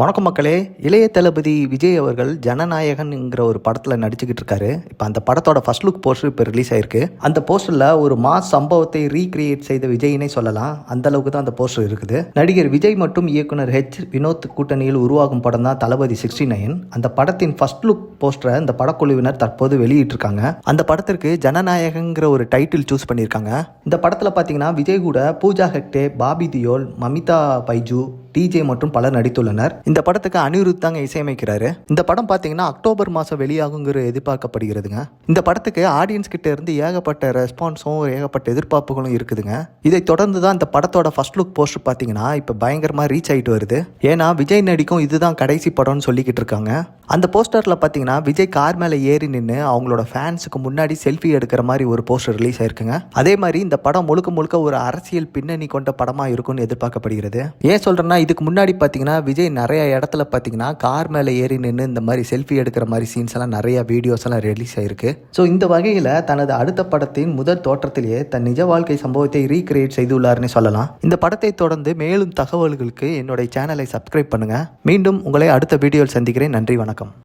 வணக்கம் மக்களே. இளைய தளபதி விஜய் அவர்கள் ஜனநாயகன்ங்கிற ஒரு படத்தில் நடிச்சுக்கிட்டு இருக்காரு. இப்போ அந்த படத்தோட ஃபர்ஸ்ட் லுக் போஸ்டர் இப்போ ரிலீஸ் ஆயிருக்கு. அந்த போஸ்டரில் ஒரு மாஸ் சம்பவத்தை ரீக்ரியேட் செய்த விஜய்னே சொல்லலாம். அந்த அளவுக்கு தான் அந்த போஸ்டர் இருக்குது. நடிகர் விஜய் மற்றும் இயக்குனர் வினோத் கூட்டணியில் உருவாகும் படம் தான் தளபதி 69. அந்த படத்தின் ஃபர்ஸ்ட் லுக் போஸ்டரை இந்த படக்குழுவினர் தற்போது வெளியிட்டிருக்காங்க. அந்த படத்திற்கு ஜனநாயகங்கிற ஒரு டைட்டில் சூஸ் பண்ணியிருக்காங்க. இந்த படத்தில் பார்த்தீங்கன்னா விஜய் கூட பூஜா ஹெக்டே, பாபி தியோல், மமிதா பைஜு, டிஜே மற்றும் பலர் நடித்துள்ளனர். இந்த படத்துக்கு அனிருத் தாங்க இசையமைக்கிறாரு. இந்த படம் பார்த்தீங்கன்னா அக்டோபர் மாதம் வெளியாகுங்கிற எதிர்பார்க்கப்படுகிறதுங்க. இந்த படத்துக்கு ஆடியன்ஸ் கிட்ட இருந்து ஏகப்பட்ட ரெஸ்பான்ஸும் ஏகப்பட்ட எதிர்பார்ப்புகளும் இருக்குதுங்க. இதை தொடர்ந்து தான் இந்த படத்தோட ஃபர்ஸ்ட் லுக் போஸ்டர் பார்த்தீங்கன்னா இப்போ பயங்கரமாக ரீச் ஆகிட்டு வருது. ஏன்னா விஜய் நடிக்கும் இதுதான் கடைசி படம்னு சொல்லிக்கிட்டு இருக்காங்க. அந்த போஸ்டரில் பார்த்தீங்கன்னா விஜய் கார் மேலே ஏறி நின்று அவங்களோட ஃபேன்ஸுக்கு முன்னாடி செல்ஃபி எடுக்கிற மாதிரி ஒரு போஸ்டர் ரிலீஸ் ஆயிருக்குங்க. அதே மாதிரி இந்த படம் முழுக்க முழுக்க ஒரு அரசியல் பின்னணி கொண்ட படமாக இருக்கும்னு எதிர்பார்க்கப்படுகிறது. ஏன் சொல்கிறேன்னா, இதுக்கு முன்னாடி பார்த்தீங்கன்னா விஜய் நிறைய இடத்துல பார்த்தீங்கன்னா கார் மேலே ஏறி நின்று இந்த மாதிரி செல்ஃபி எடுக்கிற மாதிரி சீன்ஸ் எல்லாம் நிறைய வீடியோஸ் எல்லாம் ரிலீஸ் ஆயிருக்கு. ஸோ இந்த வகையில் தனது அடுத்த படத்தின் முதல் தோற்றத்திலேயே தன் நிஜ வாழ்க்கை சம்பவத்தை ரீக்ரியேட் செய்துள்ளார்னு சொல்லலாம். இந்த படத்தை தொடர்ந்து மேலும் தகவல்களுக்கு என்னுடைய சேனலை சப்ஸ்கிரைப் பண்ணுங்க. மீண்டும் உங்களை அடுத்த வீடியோவில் சந்திக்கிறேன். நன்றி, வணக்கம்.